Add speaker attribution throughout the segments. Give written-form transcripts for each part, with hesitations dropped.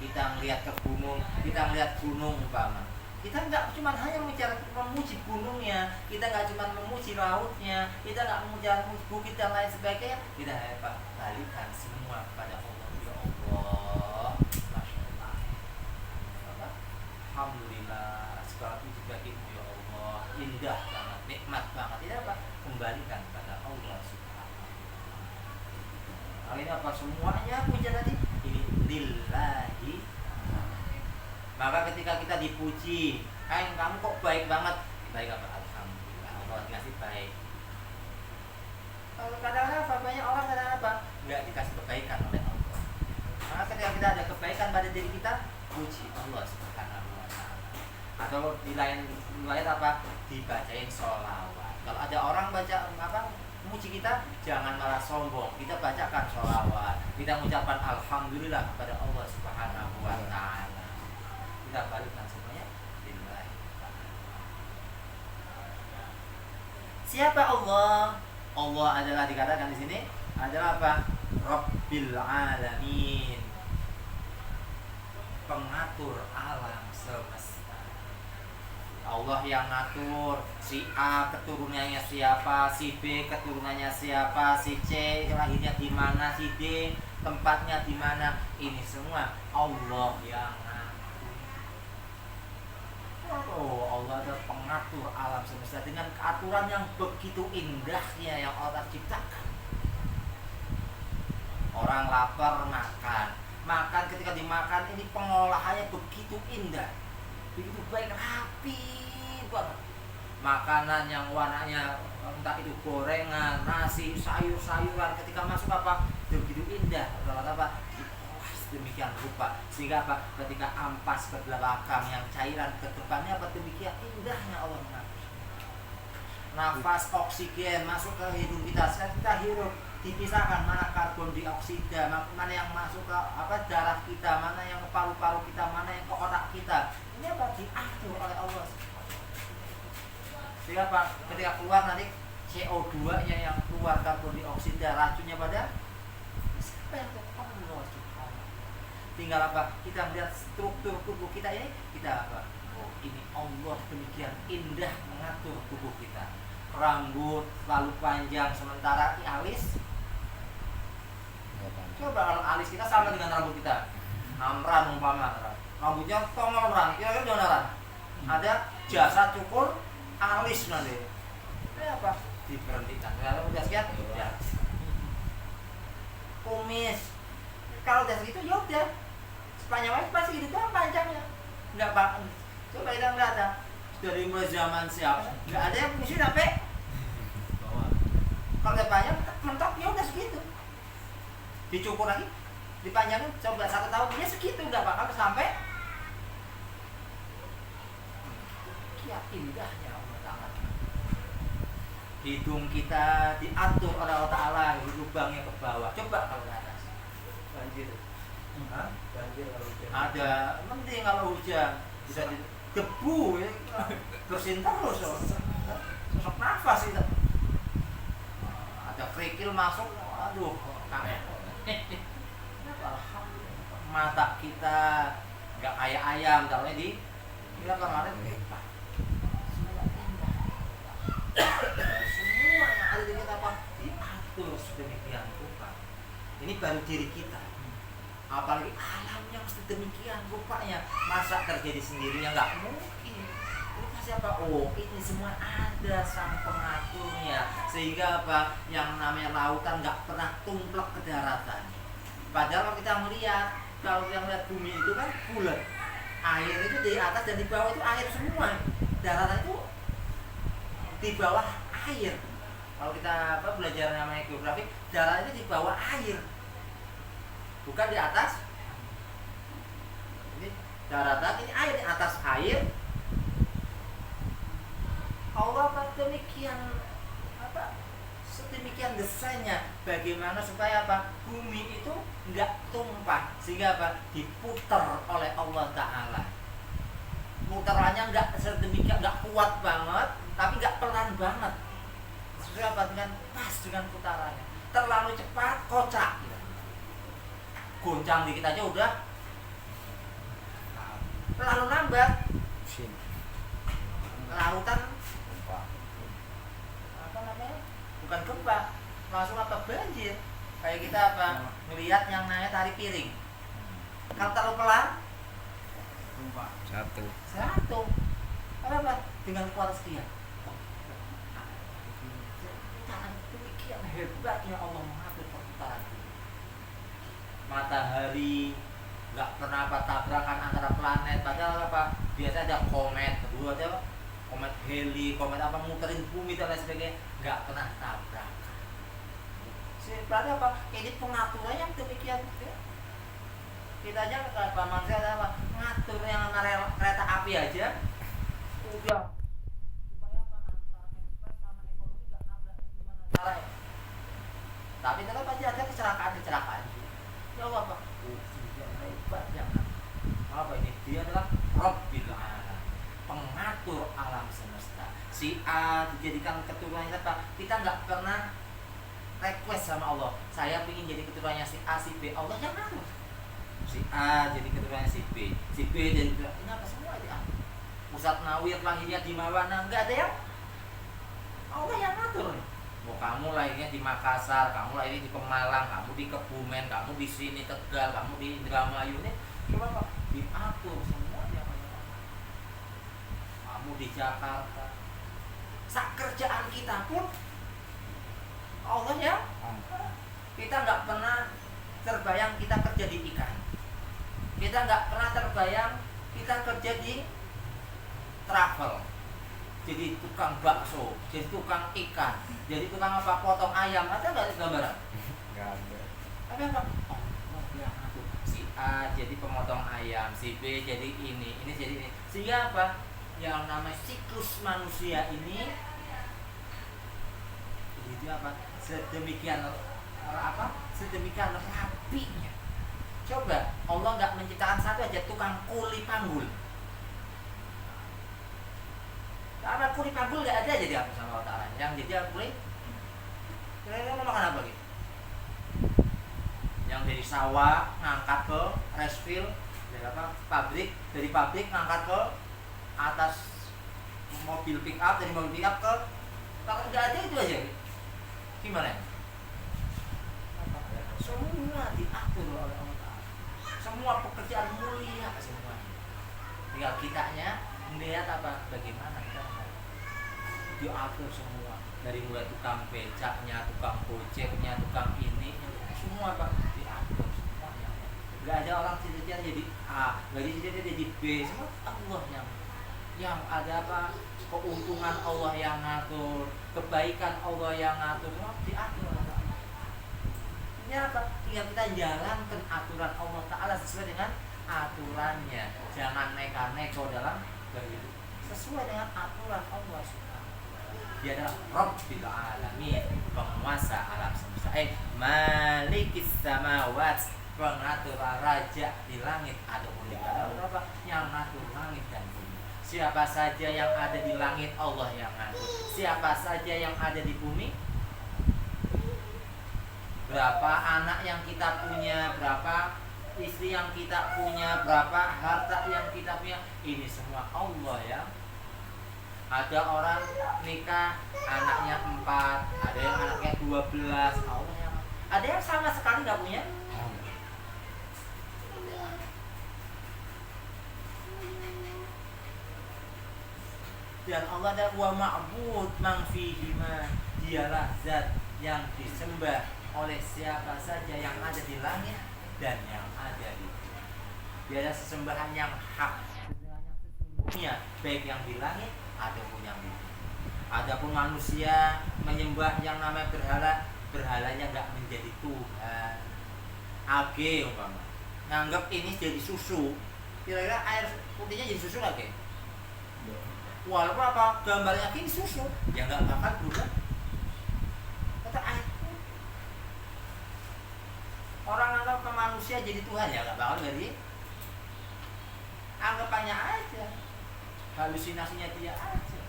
Speaker 1: kita ngelihat ke gunung, kita ngelihat gunung umpama. Kita nggak cuma hanya memuji gunungnya, kita nggak cuma memuji lautnya, kita nggak memuji bukit dan lain sebagainya. Kita balikan semua kepada Allah. Ya Allah, Masya Allah. Alhamdulillah, segala puji bagimu ya Allah. Indah banget, nikmat banget. Tidak kembalikan kepada Allah Subhanahu. Hal ini semuanya puja tadi ini lillahi. Maka ketika kita dipuji, kamu kok baik banget, baik apa? Alhamdulillah, Allah dikasih baik. Kadang-kadang banyak orang nggak dikasih kebaikan oleh Allah. Maka ketika kita ada kebaikan pada diri kita, puji Allah Subhanahu wa Ta'ala. Atau di lain dibacain sholawat. Kalau ada orang baca memuji kita, jangan malah sombong. Kita bacakan sholawat, kita mengucapkan alhamdulillah kepada Allah Subhanahu wa Ta'ala. Kita balikan semuanya lillahi. Siapa Allah? Allah adalah dikatakan di sini adalah apa? Rabbil alamin. Pengatur alam semesta. Allah yang ngatur si A keturunannya siapa, si B keturunannya siapa, si C lahirnya di mana, si D tempatnya di mana. Ini semua Allah yang Allah adalah pengatur alam semesta dengan aturan yang begitu indahnya yang Allah ciptakan. Orang lapar makan ketika dimakan ini pengolahannya begitu indah, begitu baik, rapi banget. Makanan yang warnanya entah itu gorengan, nasi, sayur-sayuran ketika masuk begitu indah, demikian rupa sehingga ketika ampas ke belakang yang cairan ke depannya demikian indahnya Allah mengatur. Nafas oksigen masuk ke hidung kita, saat kita hirup dipisahkan mana karbon dioksida, mana yang masuk ke darah kita, mana yang ke paru-paru kita, mana yang ke otak kita. Ini diatur oleh Allah. Sehingga ketika keluar nanti CO2-nya yang keluar karbon dioksida, racunnya pada siapa yang Allah. Tinggal kita melihat struktur tubuh kita ini, kita ini Allah demikian indah mengatur tubuh kita. Rambut lalu panjang, sementara alis. Coba kalau alis kita sama dengan rambut kita, amran umpama, rambutnya tongolran, kira-kira donaran. Ada jasa cukur alis nanti. Diberhentikan. Kalau udah sekian, udah. Kumis. Kalau udah segitu ya udah. Sepanjang waktu pasti gitu kan panjangnya. Enggak banget. Coba kita enggak ada. Dari mulai zaman siapa? Enggak ada yang kumisnya sampai bawah. Kalau udah panjang mentok ya udah segitu. Dicukur lagi, dipanjangin coba 1 tahun ya segitu enggak bakal sampai. Ya indahnya Allah Ta'ala. Hidung kita diatur oleh Allah Ta'ala, lubangnya ke bawah. Coba kalau ke atas. Banjir. Banjir kalau hujan. Ada, mending kalau hujan bisa debu ya. Bersin terus. Sosok nafas itu. Ada kerikil masuk, aduh, kangen. Mata kita nggak kayak ayam, kalau di kita kemarin semua yang ada di kita diatur sedemikian rupa. Ini baru diri kita, apalagi alam yang sedemikian rupanya. Masa terjadi sendirinya nggak mungkin. Ini pasti ini semua ada sang pengaturnya, sehingga yang namanya lautan nggak pernah tumplek ke daratan. Padahal kalau kita melihat, kalau yang lihat bumi itu kan bulat, air itu di atas dan di bawah itu air semua. Daratan itu di bawah air. Kalau kita belajar namanya geografi, daratan itu di bawah air, bukan di atas. Ini daratan, ini air, di atas air. Allah demikian sedemikian desainnya, bagaimana supaya bumi itu enggak tumpah, sehingga diputar oleh Allah Ta'ala. Putarannya enggak sedemikian, enggak kuat banget, tapi enggak pelan banget. Sesuai dengan pas dengan putarannya. Terlalu cepat, kocak gitu. Goncang dikit aja udah terlalu nambah lautan apa namanya, bukan gempa, langsung apa, banjir. Kayak kita apa, ngelihat yang namanya tari piring, kalau terlalu pelan satu apa dengan kuat sekian. Demikian hebatnya Allah mengatur perputaran bumi. Matahari nggak pernah apa tabrakan antara planet, padahal apa biasa ada komet, dulu ada komet Halley, komet apa muterin bumi dan lain sebagainya, nggak pernah tabrakan. Berarti apa, ini pengaturan yang demikian ya. Kita aja apa manusia ada apa ngatur yang kereta api aja udah supaya apa antara ekspres sama ekonomi nggak nabrak, gimana caranya. Tapi tetap aja ada kecelakaan ya apa hebat ya apa ini, dia adalah Rabbil Alam, pengatur alam semesta. Si A dijadikan keturunannya apa, kita nggak pernah request sama Allah, saya ingin jadi keturunannya si A si B, Allah yang ngatur. Si A jadi keturunannya si B jadi ini apa semua dia. Ustadz Nawir lahirnya di mana, nggak ada yang, Allah yang ngatur. Mau kamu lahirnya di Makassar, kamu lahirnya di Pemalang, kamu di Kebumen, kamu di sini Tegal, kamu di Indramayu, ini cuma apa diatur semua dia. Kamu di Jakarta, sak kerjaan kita pun Allah ya. Kita nggak pernah terbayang kita kerja di ikan, kita nggak pernah terbayang kita kerja di travel, jadi tukang bakso, jadi tukang ikan, jadi tukang apa, potong ayam, ada nggak gambaran? Nggak ada. Tapi apa? Oh ya, si A jadi pemotong ayam, si B jadi ini jadi ini. Sehingga apa? Yang namanya siklus manusia ini itu apa? Sedemikian rapinya. Coba Allah nggak menciptakan satu aja tukang kuli panggul. Karena kuli panggul nggak ada jadi apa sama Allah Ta'ala. Yang jadi kuli, kira-kira mau makan apa gitu? Yang dari sawah ngangkat ke rice field, dari apa? Dari pabrik ngangkat ke atas mobil pick up, dari mobil pick up ke, kalau nggak ada itu aja. Gimana? Semua diatur oleh Allah Ta'ala. Semua pekerjaan mulia semua. Tinggal kitanya melihat apa, bagaimana kita diatur semua. Dari mulai tukang becaknya, tukang gojeknya, tukang ini, semua apa diatur semuanya. Gak ada orang cita-cita jadi A, gak ada cita-cita jadi B, semua Allah yang ada apa, keuntungan Allah yang ngatur, kebaikan Allah yang ngatur, semua diatur. Ini apa? Tinggal kita jalankan aturan Allah Ta'ala sesuai dengan aturannya. Jangan neka-neko dalam berhidup, sesuai dengan aturan Allah Subhanahu wa Ta'ala. Dia adalah Rabbil Alamin, penguasa alam semesta. Malikis samawat, pengatur raja di langit ataupun di bumi. Apa? Yang ngatur langit dan bumi. Siapa saja yang ada di langit, Allah yang ngatur. Siapa saja yang ada di bumi, berapa anak yang kita punya, berapa istri yang kita punya, berapa harta yang kita punya, ini semua Allah ya. Ada orang nikah anaknya 4, ada yang anaknya 12, Allah yang. Ada yang sama sekali nggak punya. Dan Allah ada wa ma'bud man fihima, dialah zat yang disembah oleh siapa saja yang ada di langit dan yang ada di bumi. Dia ada sesembahan yang hak, sesembahan yang sesungguhnya, baik yang di langit ataupun yang di bumi. Adapun manusia menyembah yang namanya berhala, berhalanya nggak menjadi Tuhan. Age umpama nganggap ini jadi susu, kira-kira air putihnya jadi susu lagi. Walaupun apa gambarnya ini susu, ya nggak bakal berubah. Kata air. Orang anggap ke manusia jadi Tuhan, ya nggak bakal jadi. Anggapannya aja, halusinasinya dia aja.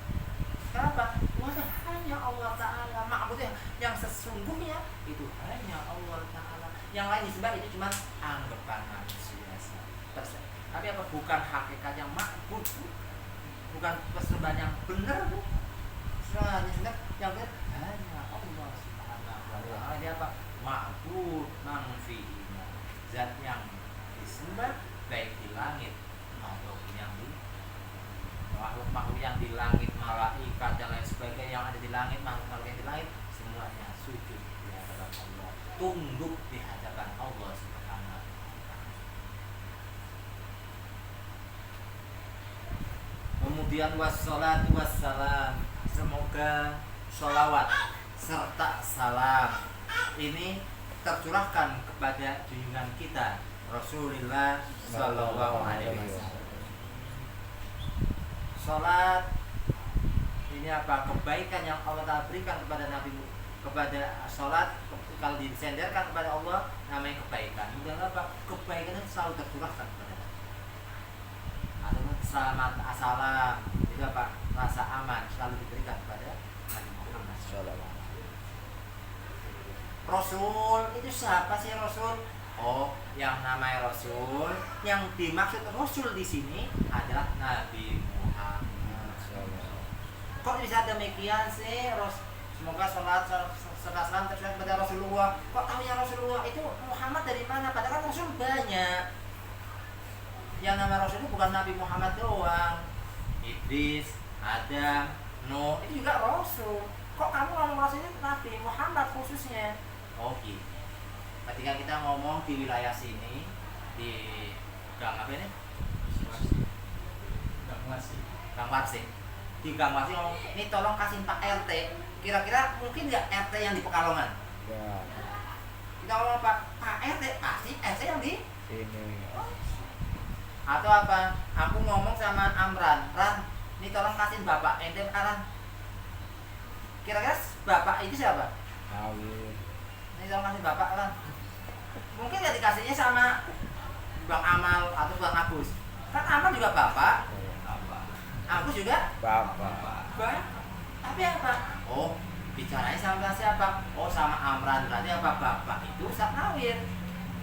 Speaker 1: Kenapa? Wah, hanya Allah Ta'ala. Maksudnya yang sesungguhnya itu hanya Allah Ta'ala. Yang lain disembah itu cuma anggapan manusia. Tapi apa? bukan hakikat yang ma'bud, bukan persembahan yang benar, bu. Sebenarnya yang benar hanya Allah Subhanahu wa Ta'ala. Dia apa? Ma'bud mangfi'ina, zat yang disembah baik di langit maupun yang di makhluk-makhluk yang di langit, malaikat dan lain sebagainya yang ada di langit, makhluk-makhluk yang di langit semuanya sujud di hadapan Allah, tunduk di hadapan Allah Subhanahu wa Ta'ala. Kemudian wassalatu wassalam, semoga sholawat serta salam ini tercurahkan kepada junjungan kita Rasulullah Sallallahu Alaihi Wasallam. Salat ini apa? Kebaikan yang Allah Ta'ala berikan kepada Nabi, kepada salat kalau disenderkan kepada Allah namanya kebaikan. Kemudian apa? Kebaikan itu selalu tercurahkan kepada Nabi. Atau selamat asalam itu apa? Rasa aman selalu diberikan kepada Nabi Muhammad SAW. Rasul itu siapa sih Rasul? Oh, yang namanya Rasul, yang dimaksud Rasul di sini adalah Nabi Muhammad. Kok bisa demikian sih? Semoga sholat serta salam tercurah kepada Rasulullah. Kok tahunya Rasulullah itu Muhammad dari mana? Padahal kan Rasul banyak. Yang nama Rasul itu bukan Nabi Muhammad doang. Idris, Adam, Nuh itu juga Rasul. Kok kamu ngomong Rasul itu Nabi Muhammad khususnya? Oh gitu. Ketika kita ngomong di wilayah sini di Gang apa ini? Gang Warsing. Di Gang Warsing ngomong, ini tolong kasih Pak RT. Kira-kira mungkin nggak RT yang di Pekalongan? Ya. Kita ngomong Pak RT, pasti RT yang di sini. Atau apa? Aku ngomong sama Amran, Ran, ini tolong kasih Bapak ente Ran. Kira-kira Bapak itu siapa? Awil. Ini tolong kasih Bapak Ran. Mungkin gak dikasihnya sama Bang Amal atau Bang Agus. Kan Amal juga bapak, Agus juga bapak. Tapi apa? Oh, bicaranya sama siapa? Oh, sama Amran. Berarti apa? Bapak itu Saknawir,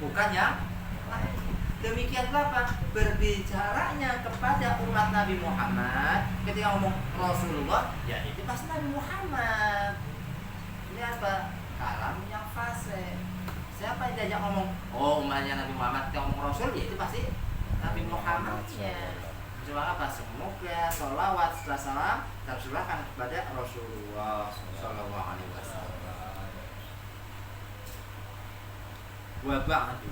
Speaker 1: bukan yang lain. Demikian apa? Berbicaranya kepada umat Nabi Muhammad. Ketika ngomong Rasulullah, ya itu pasti Nabi Muhammad. Ini apa? Kalam yang fasih. Siapa yang diajak ngomong? Oh, umatnya Nabi Muhammad ngomong Rasul, ya itu pasti Nabi Muhammadnya. Coba apa? Semoga sholawat serta salam tercurahkan kepada Rasulullah Sallallahu Alaihi Wasallam. Wa ba'du,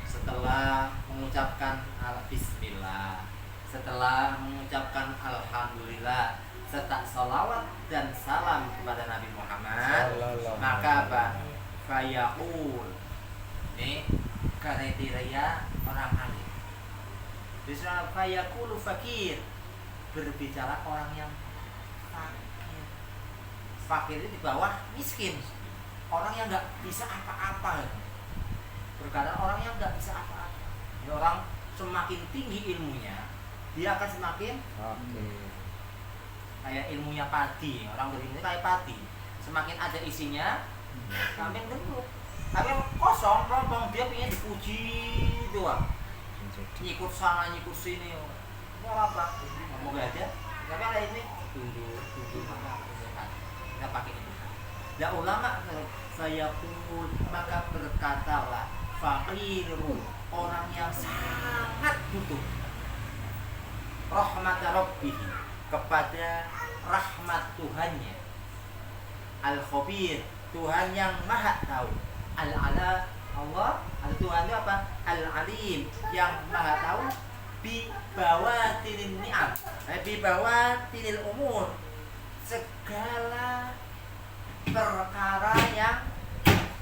Speaker 1: setelah mengucapkan Bismillah, setelah mengucapkan Alhamdulillah serta sholawat dan salam kepada Nabi Muhammad, maka apa? Fayaqul, ini kriteria orang alim. Bisa fayaqulu fakir, berbicara orang yang fakir. Fakir itu di bawah miskin, orang yang nggak bisa apa-apa. Berkata orang yang nggak bisa apa-apa. Ini orang semakin tinggi ilmunya, dia akan semakin kayak ilmunya padi. Orang berilmu kayak padi, semakin ada isinya semakin gemuk. Tapi yang kosong, rombong, dia pengen dipuji doang, nyikut sana nyikut sini. Itu apa? Ngomong gak ada. Tapi ada ini tunduk kita pakai ini. Dan ulama saya pun maka berkatalah faqiru, orang yang sangat butuh rahmat rabbih, kepada rahmat Tuhannya, al-khabir, Tuhan yang maha tahu, al-ala, Allah, Tuhan itu apa? Al-alim, yang maha tahu, bi bawatinil ni'am, bi bawatinil umur, segala perkara yang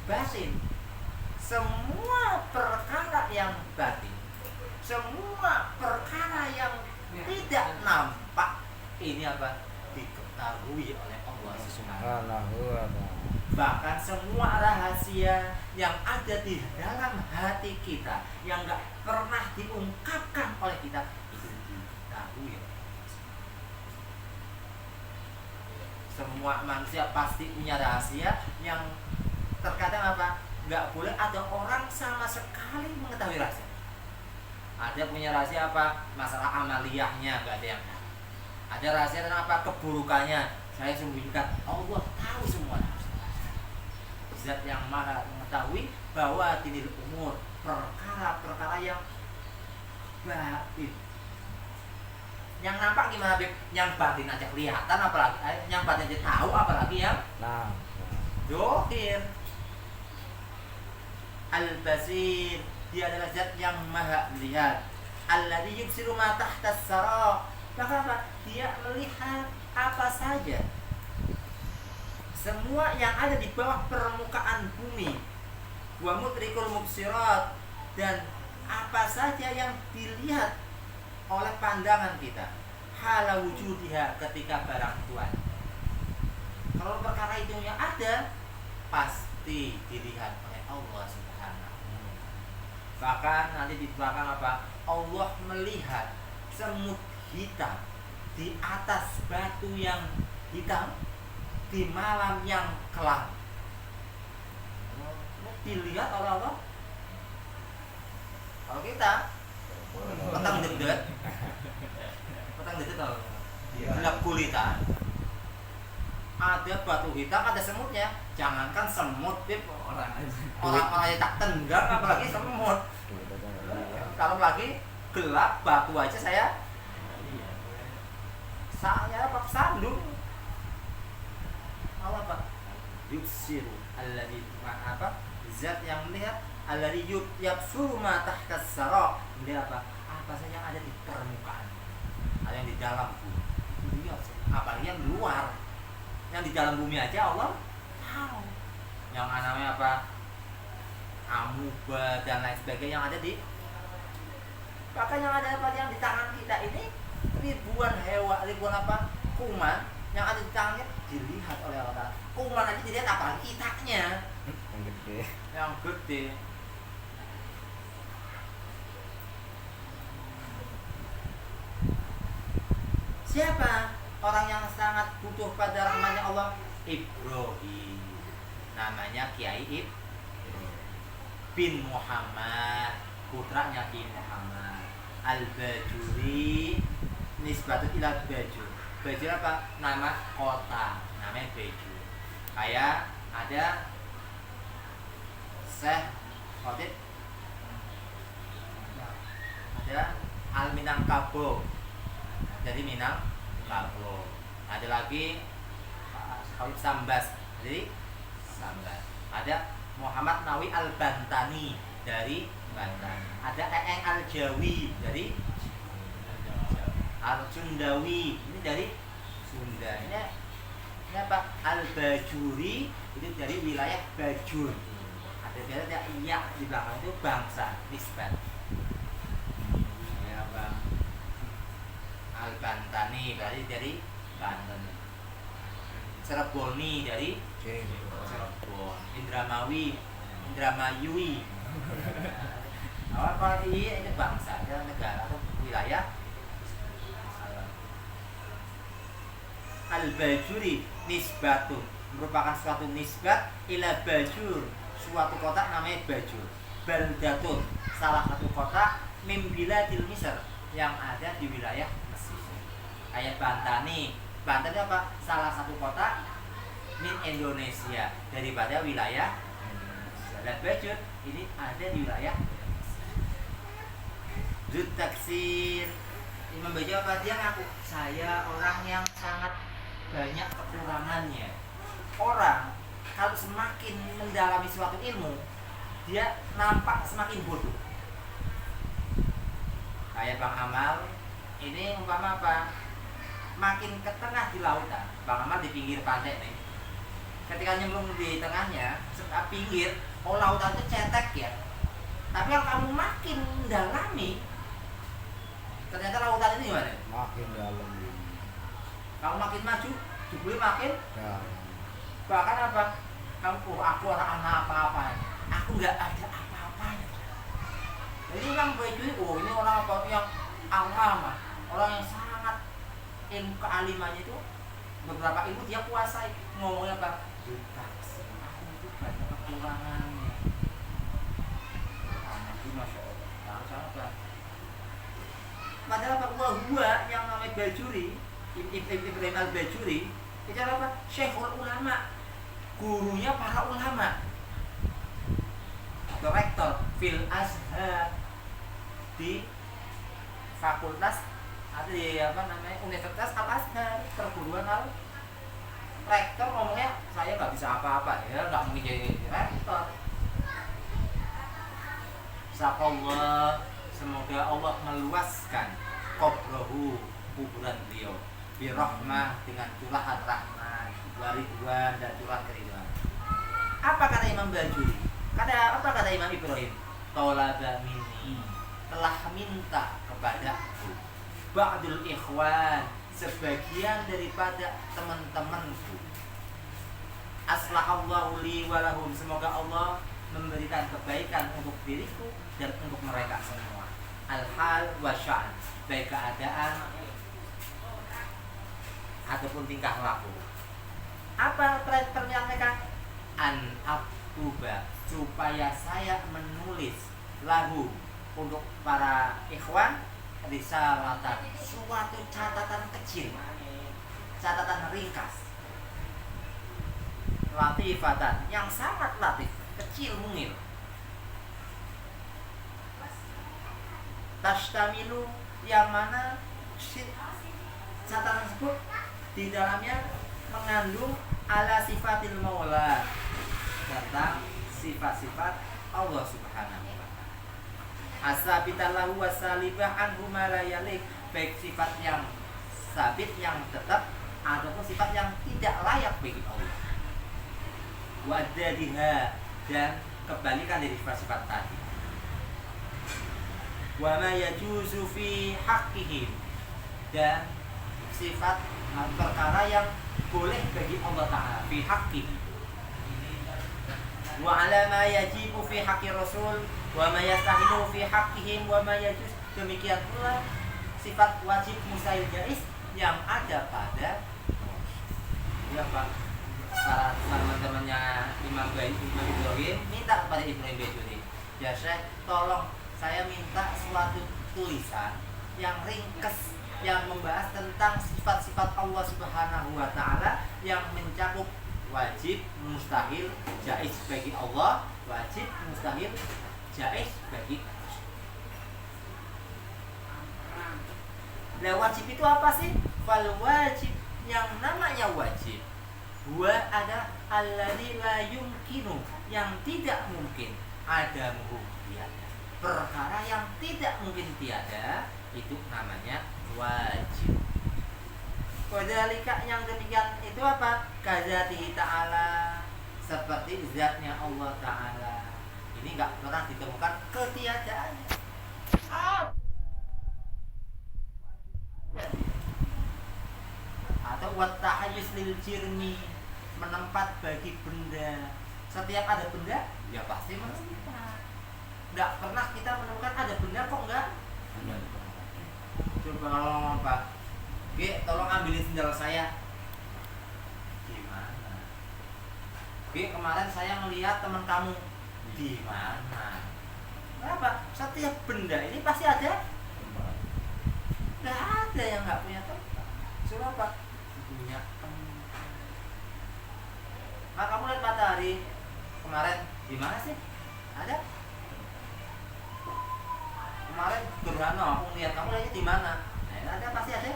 Speaker 1: batin, semua perkara yang batin, semua perkara yang tidak nampak, ini apa? Diketahui oleh Allah Subhanahu wa Ta'ala. Bahkan semua rahasia yang ada di dalam hati kita yang nggak pernah diungkapkan oleh kita itu diketahui. Semua manusia pasti punya rahasia yang terkadang apa? Nggak boleh ada orang sama sekali mengetahui rahasia. Ada punya rahasia apa? Masalah amaliyahnya nggak ada yang tahu. Ada rahasia tentang apa? Keburukannya saya sembunyikan. Allah tahu semua. Zat yang maha mengetahui bahwa tinil umur, perkara-perkara yang batin. Yang nampak gimana, Beb? Yang batin aja kelihatan, apalagi yang batin aja tahu, apalagi yang dohir. Al-Basir, dia adalah zat yang maha melihat. Alladzi yubsiru ma tahta as-sara. Maka apa? Dia melihat apa saja, semua yang ada di bawah permukaan bumi. Wa mudrikul mubsirat, dan apa saja yang dilihat oleh pandangan kita. Hala wujudiha, ketika barang tuan. Kalau perkara itu yang ada, pasti dilihat oleh Allah Subhanahu. Bahkan nanti di belakang apa? Allah melihat semut hitam di atas batu yang hitam di malam yang kelam. Dilihat oleh Allah. Kalau kita petang dedet tahu, gelap gulita, ada batu hitam, ada semutnya. Jangankan semut, orang aja tak tenggang, apalagi semut. Kalau lagi gelap batu aja saya pak sandung. Allah apa? Yubsiru alladzi apa? Zat yang melihat alladzi yabsuru ma tahta as-sara. Melihat apa? Apa saja yang ada di permukaan. Ada yang di dalam bumi. Lihat, apalagi yang di luar. Yang di dalam bumi aja Allah tahu. Yang namanya apa? Amuba dan lain sebagainya yang ada di, bahkan yang ada apa, yang di tangan kita ini ribuan hewan, ribuan apa? Kuman yang ada di tangannya dilihat oleh Allah. Kuman aja dilihat, apalagi kitanya yang gede. Siapa orang yang sangat butuh pada rahmatnya Allah? Ibrahim. Namanya Kiai bin Muhammad, putranya Kiai Muhammad. Al-Bajuri nisbatu ila Bajur. Bajur apa? Nama kota, namanya Bajur. Kayak ada Syekh Khotib, ada Al-Minangkabau, jadi Minangkabau. Ada lagi Khotib Sambas, jadi Sambas. Ada Muhammad Nawawi Al-Bantani dari Banten. Ada Eeng Al-Jawi dari Al-Sundawi, ini dari Sunda. Ini apa? Al-Bajuri itu dari wilayah Bajur. Ada iya di belakang itu bangsa nisbat. Ya bang. Al-Bantani berarti dari Banten. Cireboni dari Cirebon. Indramawi, Indramayui. Kalau ini bangsa, negara atau wilayah. Al-Bajuri nisbatun, merupakan suatu nisbat ila Bajur, suatu kota namanya Bajur. Baldatun, salah satu kota min biladil Misr, yang ada di wilayah Mesir. Kayak Bantani. Banten itu apa? Salah satu kota min Indonesia, daripada wilayah Indonesia. Dan Bajur ini ada di wilayah Zut Taksir. Imam Bajur apa? Dia ngaku, saya orang yang sangat banyak kekurangannya. Orang kalau semakin mendalami suatu ilmu, dia nampak semakin bodoh. Kayak Bang Amal ini umpama apa? Makin ke tengah di lautan. Bang Amal di pinggir pantai nih. Ketika nyemplung di tengahnya, pinggir, oh lautan itu cetek ya. Tapi kalau kamu makin mendalami, ternyata lautan ini gimana?
Speaker 2: Makin dalam.
Speaker 1: Kamu makin maju, jebule makin
Speaker 2: Ya.
Speaker 1: bahkan apa? Kamu, aku orang apa-apa, aku nggak ada apa-apanya. Jadi yang Bajuri, ini orang apa yang alama, orang yang sangat ilmu kealimannya itu beberapa ilmu dia kuasai. Ngomongnya apa? Taksi, aku itu banyak kekurangannya. Masya Allah. Nah, apa? Padahal apa? Wahua yang namanya Bajuri, Ibrahim al-Bajuri, itu apa? Syekhul ulama, gurunya para ulama, atau rektor fil Azhar, di fakultas atau di apa namanya Universitas Al Azhar, perguruan al rektor ngomongnya saya nggak bisa apa-apa ya, nggak mungkin jadi rektor. Sakallah, semoga Allah meluaskan qabrohu, kuburan beliau, birahmah, dengan curahan rahmat, waridwan, dan curahan keridhaan. Apa kata Imam Bajuri? Apa kata Imam Ibrahim? Tolaba minni, telah minta kepadaku ba'dul ikhwan, sebagian daripada teman-temanku, aslahallahu li walahum, semoga Allah memberikan kebaikan untuk diriku dan untuk mereka semua, al-hal wa sya'an, baik keadaan ataupun tingkah laku. Apa permintaan mereka? An aktuba, supaya saya menulis lahu, untuk para ikhwan, risalatan, suatu catatan kecil, catatan ringkas, latifatan, yang sangat latif, kecil mungil, tashtamilu, yang mana catatan tersebut di dalamnya mengandung ala sifatil maula, tentang sifat-sifat Allah Subhanahu wa ta'ala, asabitallahu wasalibah anhu ma la yalik, baik sifat yang sabit, yang tetap, ataupun sifat yang tidak layak bagi Allah, wadadiha, dan kebalikan dari sifat-sifat tadi, wa ma yajuzu fi haqqihim, dan sifat perkara yang boleh bagi Allah Ta'ala fi haqqihi, wa ala ma yajibu fi haqqi rasul, wa ma yastahilu fi haqqihim, wa ma yajuz, demikian pula sifat wajib mustahil jaiz yang ada pada Pak, para teman-temannya Imam Ibrahim minta kepada Ibrahim Bajuri, ya Syekh, tolong saya minta suatu tulisan yang ringkas, yang membahas tentang sifat-sifat Allah Subhanahu wa ta'ala, yang mencakup wajib, mustahil, jaiz bagi Allah, wajib, mustahil, jaiz bagi manusia. Nah, wajib itu apa sih? Fal wajib, yang namanya wajib, huwa ada alladzi la yumkinu, yang tidak mungkin ada tiada, perkara yang tidak mungkin tiada, itu namanya wajib. Wadzalika, yang demikian itu apa? Kadzatihi ta'ala, seperti zatnya Allah Ta'ala, ini enggak pernah ditemukan ketiadaannya. Atau wattahayyus lil jirmi, menempat bagi benda. Setiap ada benda, ya pasti menempat. Enggak pernah kita menemukan ada benda kok enggak. Coba ngomong Pak, Ki, tolong ambilin sendal saya. Gimana? Ki, kemarin saya ngelihat teman kamu. Di mana? Kenapa? Setiap benda ini pasti ada. Nggak ada yang nggak punya tempat. Coba apa? Punya tempat. Nah, kamu lihat matahari kemarin di mana sih? Ada? Kemarin gerhana, aku lihat, kamu lihatnya di mana? Nah, ada, pasti ada.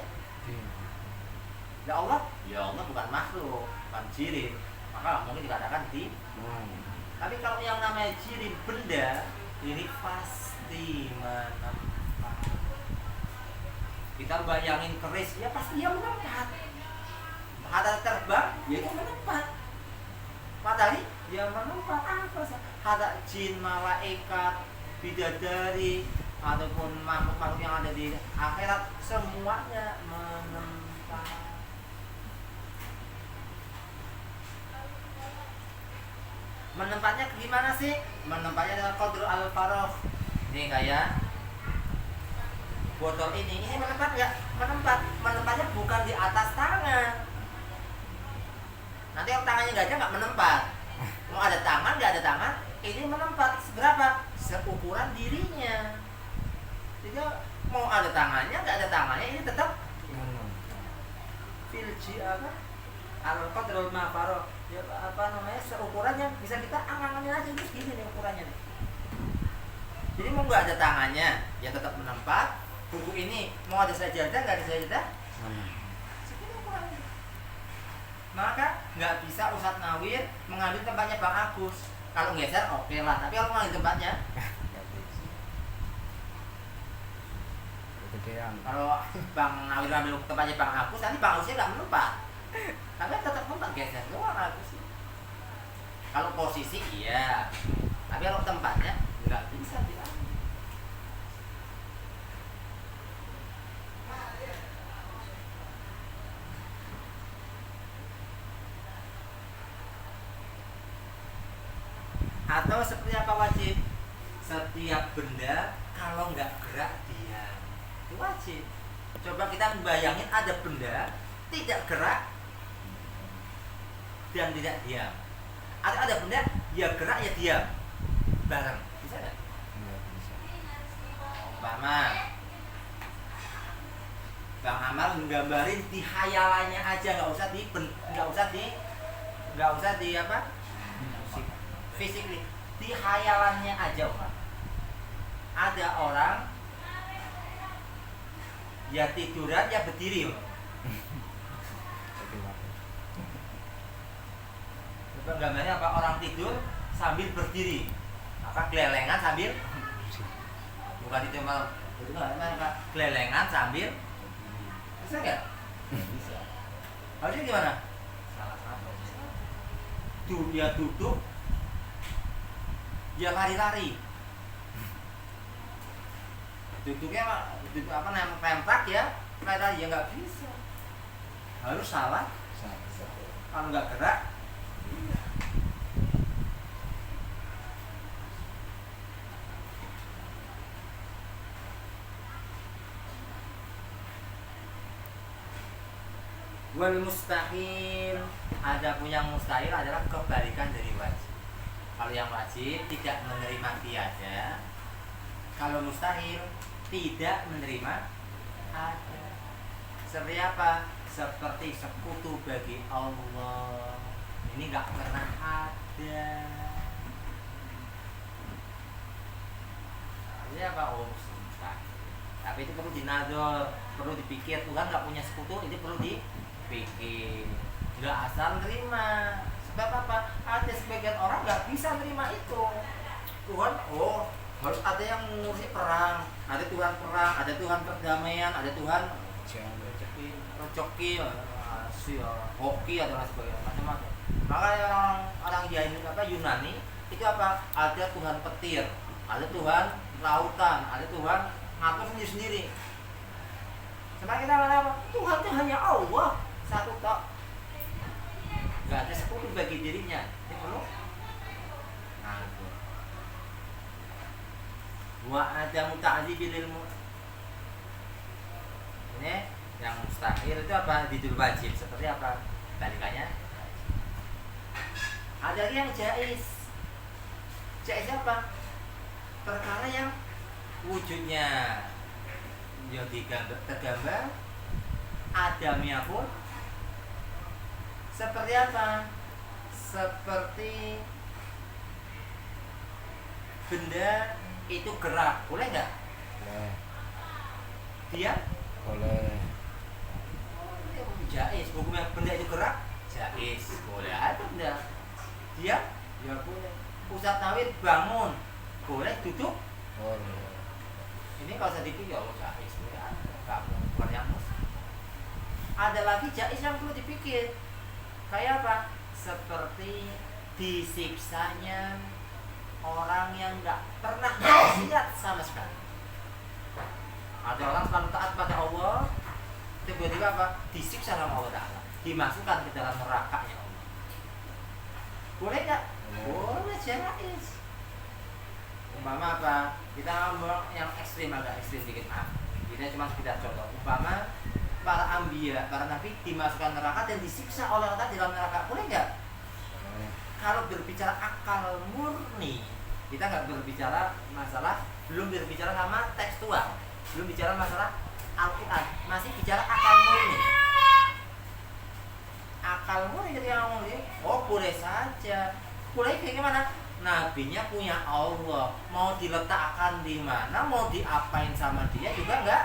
Speaker 1: Ya Allah? Ya Allah bukan makhluk, bukan jirim, maka mungkin dikatakan di. Tapi kalau yang namanya jirim, benda, ini pasti menempat. Kita bayangin keris, ya pasti dia menempat. Ada terbang, ya itu menempat. Matahari, ya menempat. Apa sih? Ada jin, malaikat, bidadari, ataupun makhluk-makhluk yang ada di akhirat, semuanya menempat. Menempatnya gimana sih? Menempatnya dengan qadru al-faragh. Ini kayak botol ini menempat nggak? Menempat. Menempatnya bukan di atas tangan. Nanti kalau tangannya nggak ada, nggak menempat. Mau ada tangan, nggak ada tangan, ini menempat. Seberapa? Seukuran dirinya. Jadi ya mau ada tangannya nggak ada tangannya ini tetap filji apa al-qadrul ma'faro ya apa namanya seukurannya bisa kita angan-anganin aja ini gini nih ukurannya nih. Jadi mau nggak ada tangannya ya tetap menempat. Buku ini mau ada sajadah nggak ada sajadah segini ukurannya. Maka nggak bisa Ustadz Nawir mengambil tempatnya Bang Agus. Kalau geser oke lah, tapi kalau mengambil tempatnya kalau Bang Nawir ambil tempatnya Bang Agus, nanti Bang Agusnya nggak menempat. Tapi tetap tempat geser doang Agus. Kalau posisi iya, tapi kalau tempatnya nggak bisa diambil. Atau seperti apa wajib? Setiap benda kalau nggak gerak diam itu wajib. Coba kita membayangin ada benda tidak gerak dan tidak diam. Atau ada benda ya gerak ya diam bareng, bisa nggak? Umpama Bang Amar menggambarin di hayalannya aja, nggak usah di apa? Physically, di hayalannya aja Umar. Ada orang ya tiduran ya berdiri. Coba gambarnya apa? Orang tidur sambil berdiri, apa kelelengan sambil bukan itu malah itu nggak kelelengan sambil bisa nggak? Bisa. Harusnya gimana? Salah satu. Dia duduk dia lari-lari. Duduknya duduk apa namanya pemprak ya, lari ya nggak bisa. Harus salah. Kalau nggak gerak. Wal mustahil, ada pun yang mustahil adalah kebalikan dari wajib. Kalau yang wajib tidak menerima tiada, kalau mustahil tidak menerima ada. Seperti apa? Seperti sekutu bagi Allah. Ini nggak pernah ada. Ini apa? Oh mustahil. Tapi itu perlu dinador, perlu dipikir. Tuhan nggak punya sekutu, itu perlu dipikir. Nggak asal terima. Sebab apa? Ada sebagian orang nggak bisa nerima itu. Tuhan, oh harus ada yang mengurusi perang, ada Tuhan perang, ada Tuhan perdamaian, ada Tuhan rezeki, hoki atau sebagainya macam-macam. Maka orang Yunani itu apa? Ada Tuhan petir, ada Tuhan lautan, ada Tuhan ngatur sendiri-sendiri. Sebenarnya kita apa? Tuhan itu hanya Allah satu tok. Gak ada sekutu bagi dirinya. Ini perlu ngatur. Wa ada muta'dzibil ilmu. Ini yang mustahil itu apa? Didul wajib. Seperti apa? Balikannya. Ada lagi yang jaiz. Jaiz apa? Perkara yang wujudnya yang tergambar adamnya pun seperti apa? Seperti benda itu gerak, boleh nggak? Boleh. Dia? Boleh. Jaiz, hukumnya benda itu gerak, jaiz, boleh. Ada benda dia? Ya boleh. Ustadz Nawir bangun, boleh duduk? Boleh. Ini kalau saya dipikir, oh jaiz, boleh. Bukan yang mesti. Ada lagi jaiz yang perlu dipikir. Kayak apa? Seperti disiksanya orang yang nggak pernah maksiat sama sekali. Ada orang selalu taat pada Allah, tiba-tiba apa? Disiksa sama Allah Ta'ala, dimasukkan ke dalam nerakanya Allah. Boleh nggak? Boleh, jaiz. Umpama apa? Kita ngomong yang ekstrim, agak ekstrim dikit, maaf. Ini cuma sekedar contoh. Umpama para anbiya, para nabi dimasukkan neraka dan disiksa oleh Allah di dalam neraka, boleh nggak? Kalau berbicara akal murni, kita nggak berbicara masalah, belum berbicara sama tekstual. Belum bicara masalah Al-Quran, masih bicara akal murni. Akal murni ketika ngomong ini, oh boleh saja. Boleh kayak gimana? Nabinya punya Allah, mau diletakkan di mana, mau diapain sama dia juga enggak.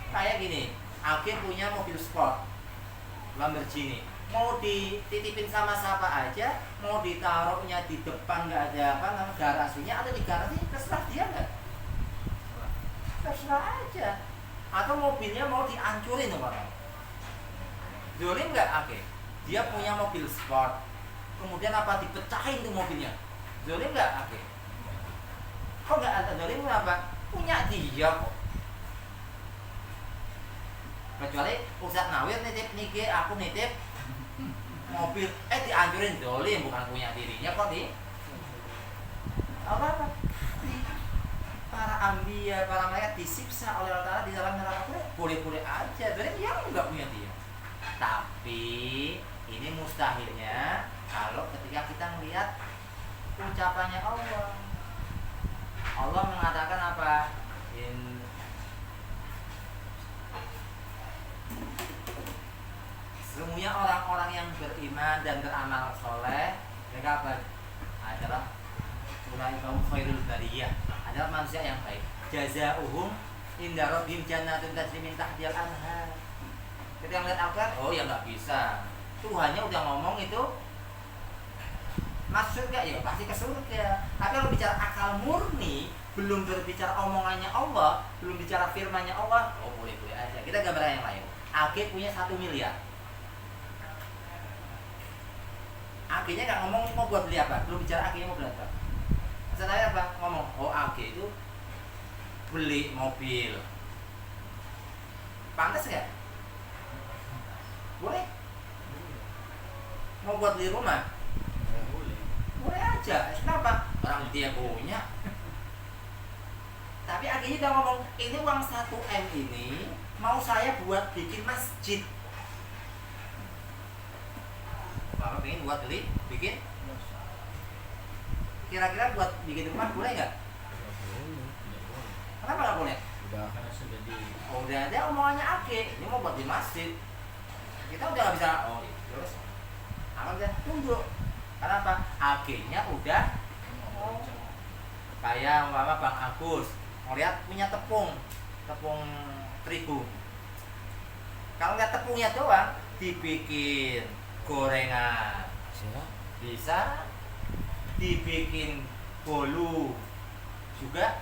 Speaker 1: Kayak gini, Akhir punya mobil sport Lamborghini, mau dititipin sama siapa aja, mau ditaruhnya di depan nggak ada apa namanya garasinya atau di garasi, terserah dia nggak, terserah aja. Atau mobilnya mau dihancurin sama orang, zolim nggak? Oke, dia punya mobil sport, kemudian apa dipecahin tuh mobilnya, zolim nggak? Oke, kok nggak ada zolim? Kenapa? Punya dia kok. Kecuali Ustadz Nawir nitip niki, aku nitip mobil, dihancurin, zolim, bukan punya dirinya kok di apa di para ambiya, para malaikat disiksa oleh Allah Ta'ala di dalam neraka, boleh-boleh aja, zolim ya nggak punya dia. Tapi ini mustahilnya kalau ketika kita melihat ucapannya Allah. Allah mengatakan apa? Sesungguhnya orang-orang yang beriman dan beramal soleh, mereka apa? Adalah ulaika khairul bariyah, adalah manusia yang baik. Jazaohum inda rabbihim jannatun tajri min tahtihal anhar. Ketika melihat Al-Quran, oh ya nggak bisa. Tuhannya udah ngomong itu masuk surga, ya pasti ke surga. Tapi kalau bicara akal murni, belum berbicara omongannya Allah, belum bicara firmannya Allah, oh boleh-boleh aja. Kita gambaran yang lain. Akid punya 1 miliar. Akidnya nggak ngomong mau buat beli apa, belum bicara akidnya mau beli apa. Saya apa? Ngomong, oh akid itu beli mobil. Pantas nggak? Boleh. Mau buat beli rumah? Boleh aja. Kenapa? Orang dia punya. Tapi akhirnya udah ngomong, ini uang 1M ini mau saya buat bikin masjid. Bapak pengen buat beli, bikin? Kira-kira buat bikin rumah boleh nggak? Kenapa nggak boleh?
Speaker 2: Karena sudah di.
Speaker 1: Oh, udah ada omongannya Ake, ini mau buat di masjid. Kita udah nggak bisa, oh terus akan udah tunduk. Karena apa? Ake-nya udah kayak umpama Bang Agus ngeliat punya tepung terigu. Kalau nggak tepungnya doang, dibikin gorengan, bisa dibikin bolu juga.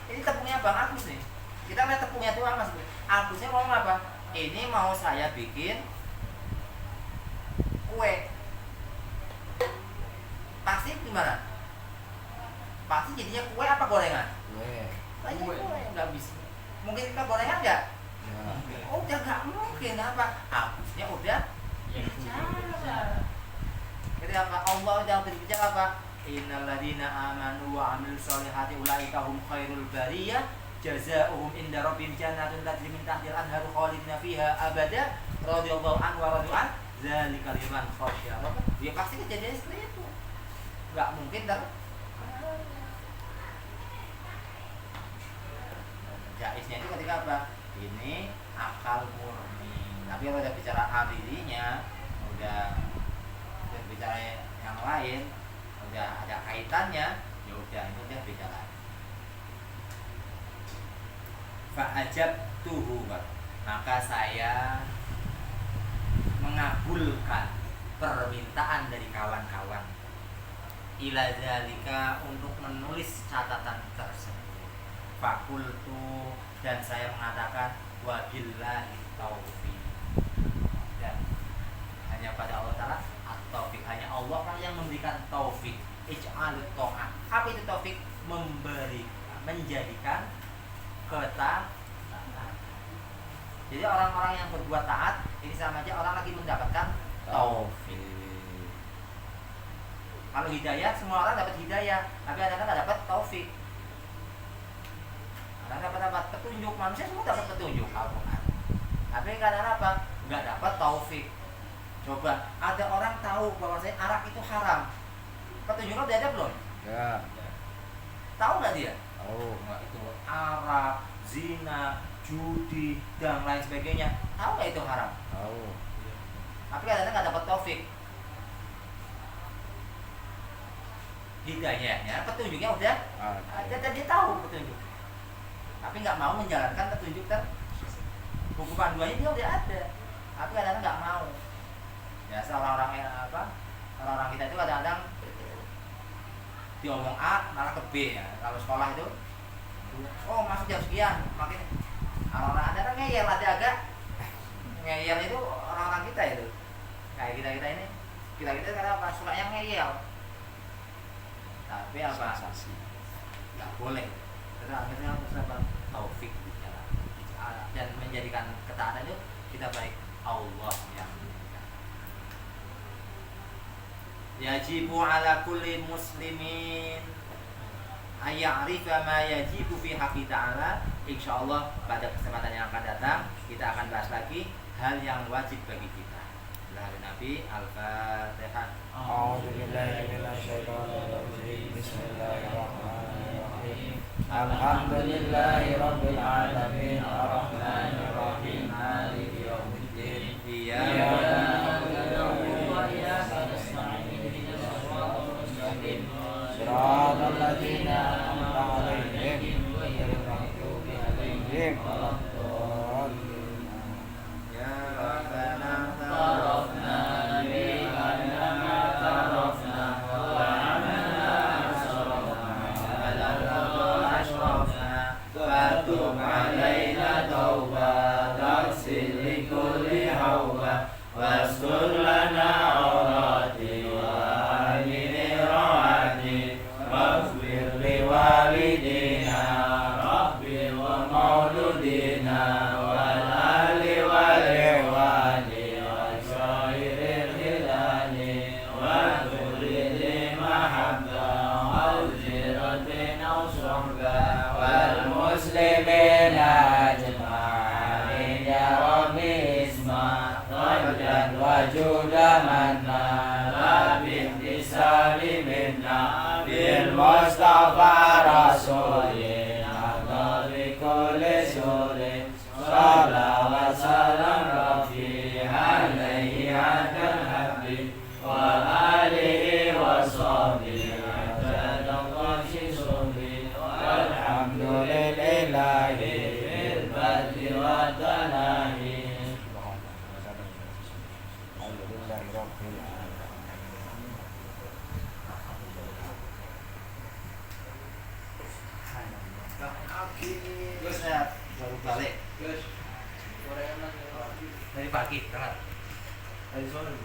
Speaker 1: Ini tepungnya Bang Agus nih. Kita lihat tepungnya doang Mas. Agusnya mau apa? Ini mau saya bikin kue. Pasti gimana? Pasti jadinya kue apa gorengan? Kue. Nggak bisa. Mungkin kita gorengan nggak? Ya. Oh, udah nggak mungkin. Apa? Agusnya udah bicara. Jadi apa? Allah udah berbicara apa? Innal ladzina amanu wa 'amilus solihati ulaika hum khairul bariyah jazaohum inda rabbihim jannatun tajri min tahtiha al-anharu khalidina fiha abada radhiyallahu anhu wa radu an dzalika liman khasyya rabbah. Ya pasti kejadian seperti itu. Enggak mungkin jaiznya itu ketika apa? Ini akal murni. Tapi kalau udah bicara dirinya, udah berbicara yang lain, udah ada kaitannya, ya udah itu udah beda lagi. Fa'ajab tuhu, maka saya mengabulkan permintaan dari kawan-kawan ila zalika untuk menulis catatan tersebut. Fakultu, dan saya mengatakan wabillahi taufiq, dan hanya pada Allah Ta'ala at-taufiq, hanya Allah lah yang memberikan taufik. Ij'alut ta'ah, apa itu taufik? Memberi, menjadikan ketaatan. Jadi orang-orang yang berbuat taat ini sama aja orang lagi mendapatkan taufik. Kalau hidayah, semua orang dapat hidayah, tapi ada nggak dapat taufik. Ada dapat petunjuk, manusia semua dapat petunjuk Al-Quran. Tapi karena apa? Nggak dapat taufik. Coba ada orang tahu bahwa arak itu haram, petunjuknya udah ada belum?
Speaker 2: Ya.
Speaker 1: Tahu nggak dia?
Speaker 2: Tahu.
Speaker 1: Nggak, itu zina, judi dan lain sebagainya. Tahu nggak itu haram?
Speaker 2: Tahu.
Speaker 1: Tapi kadang-kadang nggak dapat taufik. Hidayahnya, petunjuknya udah ada dan dia tahu petunjuk. Tapi nggak mau menjalankan petunjuk buku panduannya dia udah ada. Tapi kadang-kadang nggak mau. Ya orang-orang yang orang-orang kita itu kadang-kadang diomong A malah ke B ya. Kalau sekolah itu masuk jam sekian, makin orang-orang ada ngeyel, ada agak ngeyel itu orang-orang kita itu. Kayak kita ini karena apa? Suka yang ngeyel. Tapi apa? Nggak boleh. Karena akhirnya harus apa? Taufik dan menjadikan ketaatan itu kita baik Allah yang yajibu ala kulli muslimin ayya'rifa ma yajibu fi haqqi ta'ala. Insyaallah pada kesempatan yang akan datang kita akan bahas lagi hal yang wajib bagi kita. Dari Nabi Al-Fatihah.
Speaker 2: A'udzubillahi minasyaitonir rajim. Bismillahirrahmanirrahim. Alhamdulillahirabbil alamin arrahmanir rahim maliki yaumiddin. Iyyaka na'budu wa iyyaka nasta'in ihdinas siratal mustaqim siratal ladzina an'amta 'alaihim ghairil maghdubi 'alaihim waladdallin.
Speaker 1: Ya Rabbana
Speaker 2: Tarafna bi annama tarafna wa anna asrafna ala ashrafna fatub alaina tauba taghsil li kulli hauba wastur lana aurati wa amini rawati waghfir li walidina rabbi wa mauludina wal ali wal ikhwani wa syairil hilali wa kulli mahabba wal ziratin aw suhba wal muslimina ajma'in ya rabbi isma qadran wa judamanna rabbi tisali minna bil mustafa rasulina nabi kulli suri salam wa salam rafi alaihi adal habib wa alihi wa sahbihi adal qasi subi walhamdulillahi fil badri wa tanahi. Alhamdulillahi rabbil alamin.
Speaker 1: Gus ya, baru balik. Gus. Dari pagi,